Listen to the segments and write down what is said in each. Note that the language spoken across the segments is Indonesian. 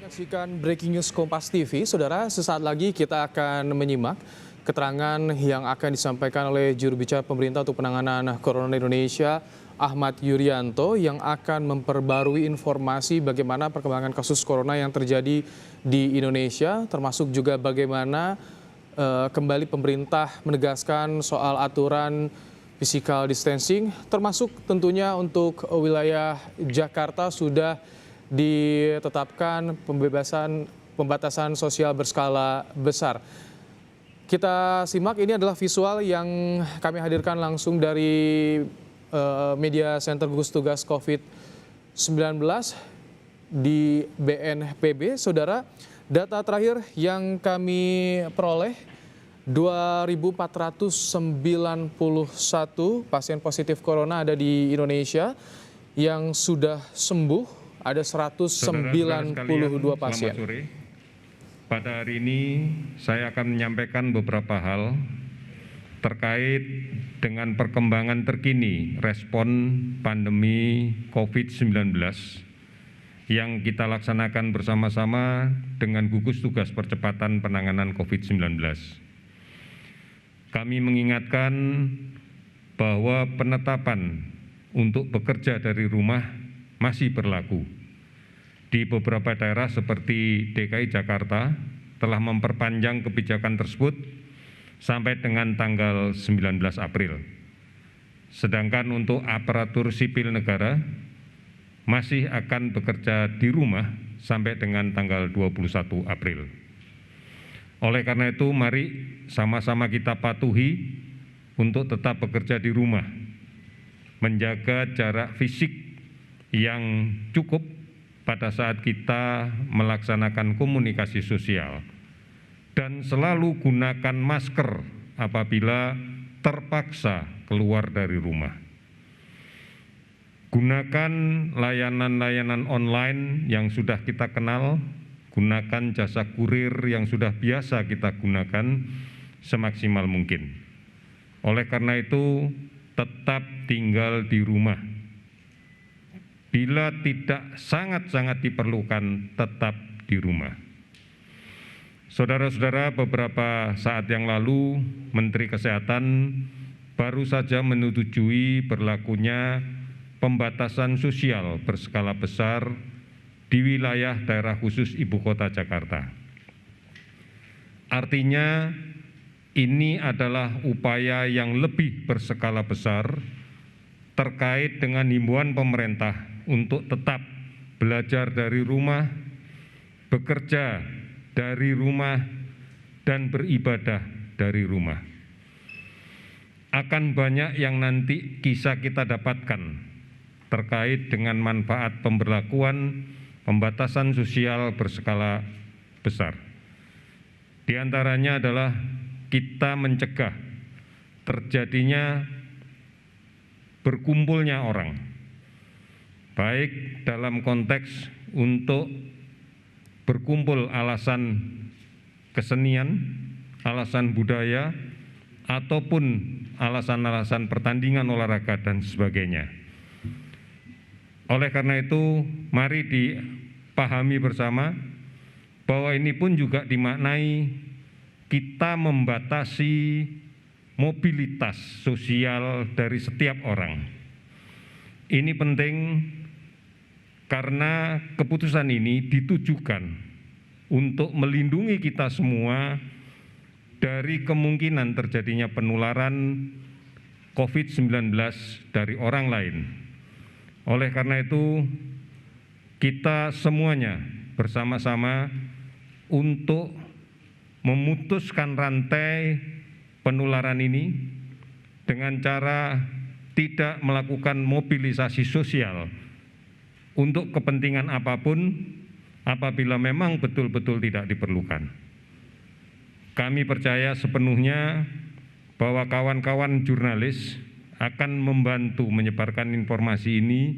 Saksikan Breaking News Kompas TV, Saudara. Sesaat lagi kita akan menyimak keterangan yang akan disampaikan oleh juru bicara pemerintah untuk penanganan Corona di Indonesia, Ahmad Yuryanto, yang akan memperbarui informasi bagaimana perkembangan kasus Corona yang terjadi di Indonesia, termasuk juga bagaimana kembali pemerintah menegaskan soal aturan physical distancing, termasuk tentunya untuk wilayah Jakarta sudah ditetapkan pembatasan sosial berskala besar. Kita simak, ini adalah visual yang kami hadirkan langsung dari Media Center Gugus Tugas COVID-19 di BNPB. Saudara, data terakhir yang kami peroleh, 2.491 pasien positif corona ada di Indonesia, yang sudah sembuh ada 192 pasien. Selamat sore. Pada hari ini saya akan menyampaikan beberapa hal terkait dengan perkembangan terkini respon pandemi COVID-19 yang kita laksanakan bersama-sama dengan gugus tugas percepatan penanganan COVID-19. Kami mengingatkan bahwa penetapan untuk bekerja dari rumah masih berlaku. Di beberapa daerah seperti DKI Jakarta telah memperpanjang kebijakan tersebut sampai dengan tanggal 19 April. Sedangkan untuk aparatur sipil negara masih akan bekerja di rumah sampai dengan tanggal 21 April. Oleh karena itu, mari sama-sama kita patuhi untuk tetap bekerja di rumah, menjaga jarak fisik yang cukup pada saat kita melaksanakan komunikasi sosial, dan selalu gunakan masker apabila terpaksa keluar dari rumah. Gunakan layanan-layanan online yang sudah kita kenal, gunakan jasa kurir yang sudah biasa kita gunakan semaksimal mungkin. Oleh karena itu, tetap tinggal di rumah. Bila tidak sangat-sangat diperlukan, tetap di rumah. Saudara-saudara, beberapa saat yang lalu Menteri Kesehatan baru saja menyetujui berlakunya pembatasan sosial berskala besar di wilayah daerah khusus Ibu Kota Jakarta. Artinya, ini adalah upaya yang lebih berskala besar terkait dengan himbauan pemerintah untuk tetap belajar dari rumah, bekerja dari rumah, dan beribadah dari rumah. Akan banyak yang nanti bisa kita dapatkan terkait dengan manfaat pemberlakuan pembatasan sosial berskala besar. Di antaranya adalah kita mencegah terjadinya berkumpulnya orang, baik dalam konteks untuk berkumpul alasan kesenian, alasan budaya, ataupun alasan-alasan pertandingan olahraga dan sebagainya. Oleh karena itu, mari dipahami bersama bahwa ini pun juga dimaknai kita membatasi mobilitas sosial dari setiap orang. Ini penting karena keputusan ini ditujukan untuk melindungi kita semua dari kemungkinan terjadinya penularan COVID-19 dari orang lain. Oleh karena itu, kita semuanya bersama-sama untuk memutuskan rantai penularan ini dengan cara tidak melakukan mobilisasi sosial untuk kepentingan apapun apabila memang betul-betul tidak diperlukan. Kami percaya sepenuhnya bahwa kawan-kawan jurnalis akan membantu menyebarkan informasi ini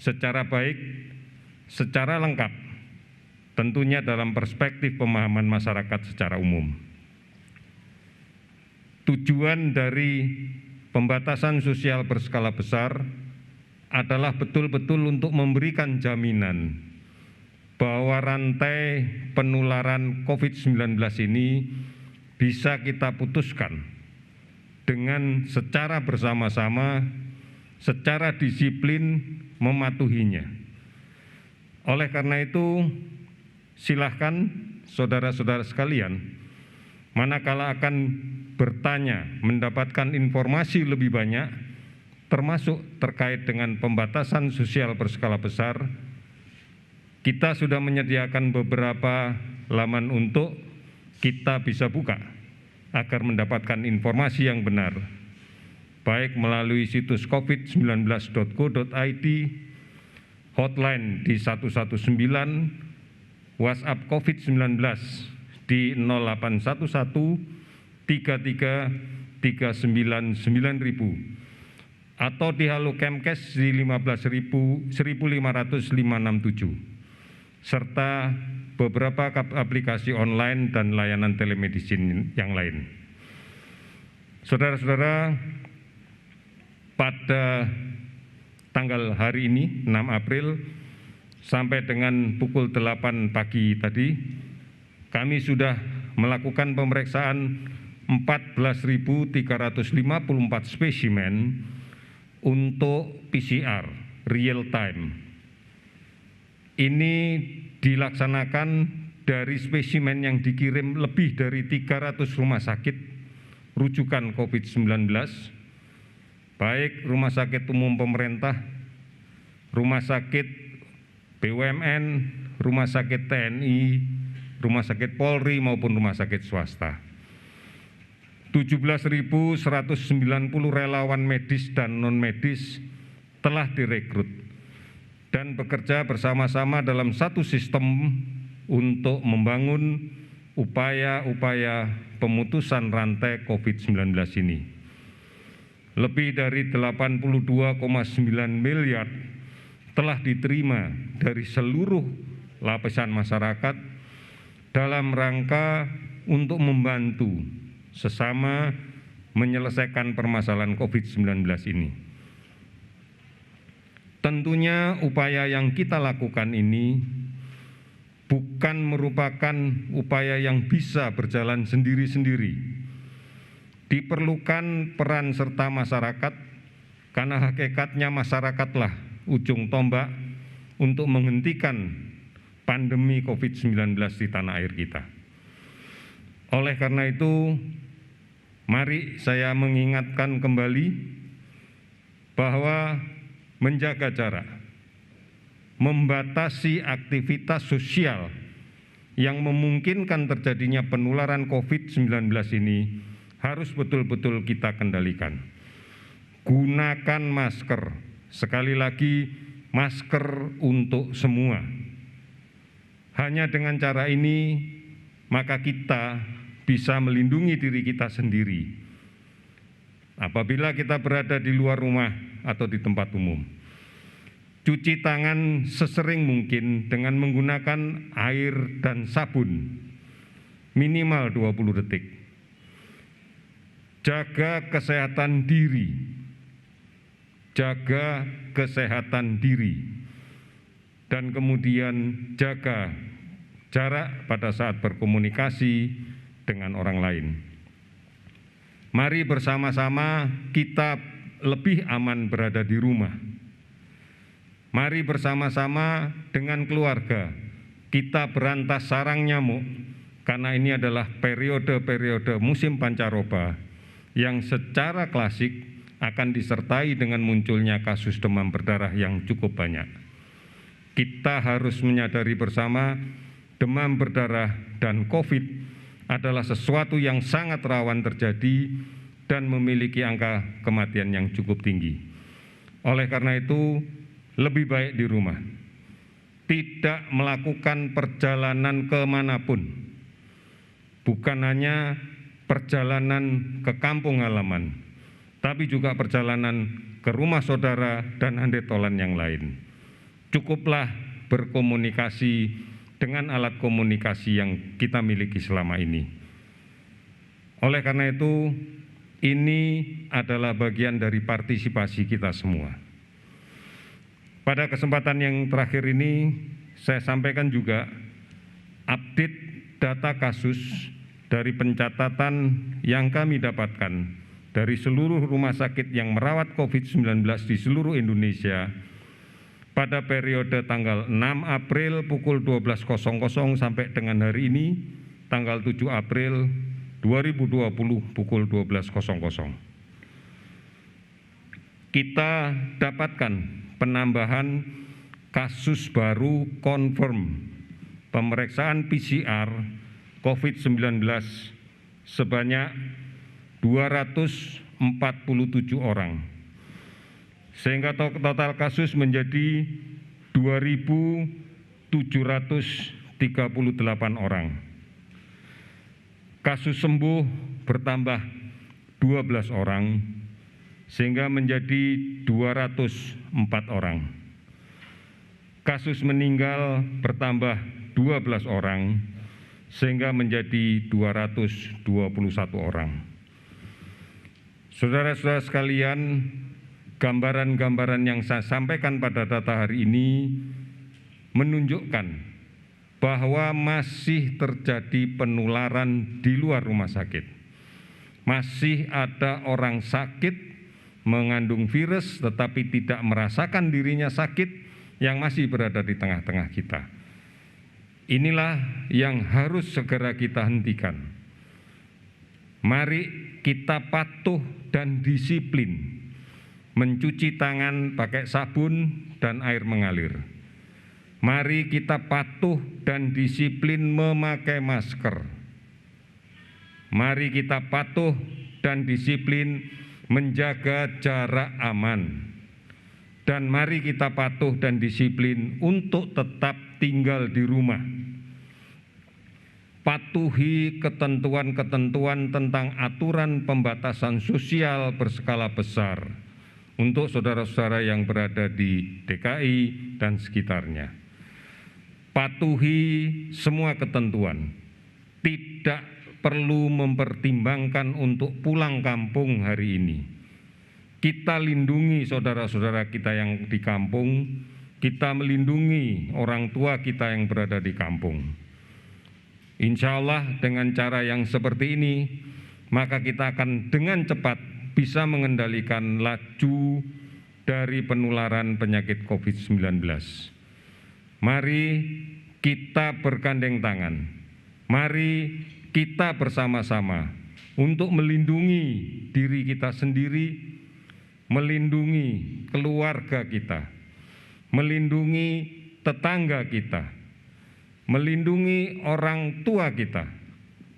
secara baik, secara lengkap, tentunya dalam perspektif pemahaman masyarakat secara umum. Tujuan dari pembatasan sosial berskala besar adalah betul-betul untuk memberikan jaminan bahwa rantai penularan COVID-19 ini bisa kita putuskan dengan secara bersama-sama, secara disiplin mematuhinya. Oleh karena itu, silahkan saudara-saudara sekalian, manakala akan bertanya, mendapatkan informasi lebih banyak, termasuk terkait dengan pembatasan sosial berskala besar, kita sudah menyediakan beberapa laman untuk kita bisa buka agar mendapatkan informasi yang benar, baik melalui situs covid19.go.id, hotline di 119, WhatsApp COVID-19 di 0811 33 399 9000 atau di Halo Kemkes di 15500 567 serta beberapa aplikasi online dan layanan telemedicine yang lain. Saudara-saudara, pada tanggal hari ini 6 April sampai dengan pukul 8 pagi tadi kami sudah melakukan pemeriksaan 14.354 spesimen untuk PCR real time. Ini dilaksanakan dari spesimen yang dikirim lebih dari 300 rumah sakit rujukan COVID-19, baik rumah sakit umum pemerintah, rumah sakit BUMN, rumah sakit TNI, rumah sakit Polri maupun rumah sakit swasta. 17.190 relawan medis dan non-medis telah direkrut dan bekerja bersama-sama dalam satu sistem untuk membangun upaya-upaya pemutusan rantai COVID-19 ini. Lebih dari 82,9 miliar telah diterima dari seluruh lapisan masyarakat dalam rangka untuk membantu sesama menyelesaikan permasalahan COVID-19 ini. Tentunya upaya yang kita lakukan ini bukan merupakan upaya yang bisa berjalan sendiri-sendiri. Diperlukan peran serta masyarakat, karena hakikatnya masyarakatlah ujung tombak untuk menghentikan pandemi COVID-19 di tanah air kita. Oleh karena itu, mari saya mengingatkan kembali bahwa menjaga jarak, membatasi aktivitas sosial yang memungkinkan terjadinya penularan COVID-19 ini harus betul-betul kita kendalikan. Gunakan masker, sekali lagi masker untuk semua. Hanya dengan cara ini, maka kita bisa melindungi diri kita sendiri. Apabila kita berada di luar rumah atau di tempat umum, cuci tangan sesering mungkin dengan menggunakan air dan sabun, minimal 20 detik. Jaga kesehatan diri, jaga kesehatan diri, dan kemudian jaga jarak pada saat berkomunikasi dengan orang lain. Mari bersama-sama kita lebih aman berada di rumah. Mari bersama-sama dengan keluarga kita berantas sarang nyamuk, karena ini adalah periode-periode musim pancaroba yang secara klasik akan disertai dengan munculnya kasus demam berdarah yang cukup banyak. Kita harus menyadari bersama, demam berdarah dan COVID adalah sesuatu yang sangat rawan terjadi dan memiliki angka kematian yang cukup tinggi. Oleh karena itu, lebih baik di rumah, tidak melakukan perjalanan kemanapun, bukan hanya perjalanan ke kampung halaman, tapi juga perjalanan ke rumah saudara dan handetolan yang lain. Cukuplah berkomunikasi dengan alat komunikasi yang kita miliki selama ini. Oleh karena itu, ini adalah bagian dari partisipasi kita semua. Pada kesempatan yang terakhir ini, saya sampaikan juga update data kasus dari pencatatan yang kami dapatkan dari seluruh rumah sakit yang merawat COVID-19 di seluruh Indonesia pada periode tanggal 6 April pukul 12.00 sampai dengan hari ini, tanggal 7 April 2020 pukul 12.00. Kita dapatkan penambahan kasus baru confirm pemeriksaan PCR COVID-19 sebanyak 247 orang, sehingga total kasus menjadi 2.738 orang. Kasus sembuh bertambah 12 orang, sehingga menjadi 204 orang. Kasus meninggal bertambah 12 orang, sehingga menjadi 221 orang. Saudara-saudara sekalian, gambaran-gambaran yang saya sampaikan pada data hari ini menunjukkan bahwa masih terjadi penularan di luar rumah sakit. Masih ada orang sakit mengandung virus tetapi tidak merasakan dirinya sakit yang masih berada di tengah-tengah kita. Inilah yang harus segera kita hentikan. Mari kita patuh dan disiplin mencuci tangan pakai sabun dan air mengalir. Mari kita patuh dan disiplin memakai masker. Mari kita patuh dan disiplin menjaga jarak aman. Dan mari kita patuh dan disiplin untuk tetap tinggal di rumah. Patuhi ketentuan-ketentuan tentang aturan pembatasan sosial berskala besar untuk saudara-saudara yang berada di DKI dan sekitarnya. Patuhi semua ketentuan, tidak perlu mempertimbangkan untuk pulang kampung hari ini. Kita lindungi saudara-saudara kita yang di kampung, kita melindungi orang tua kita yang berada di kampung. Insya Allah dengan cara yang seperti ini, maka kita akan dengan cepat bisa mengendalikan laju dari penularan penyakit COVID-19. Mari kita bergandeng tangan, mari kita bersama-sama untuk melindungi diri kita sendiri, melindungi keluarga kita, melindungi tetangga kita, melindungi orang tua kita,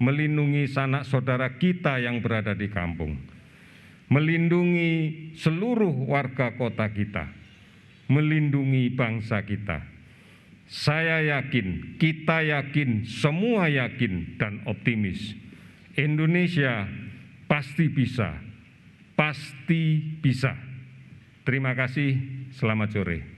melindungi sanak saudara kita yang berada di kampung, melindungi seluruh warga kota kita, melindungi bangsa kita. Saya yakin, kita yakin, semua yakin dan optimis. Indonesia pasti bisa, pasti bisa. Terima kasih, selamat sore.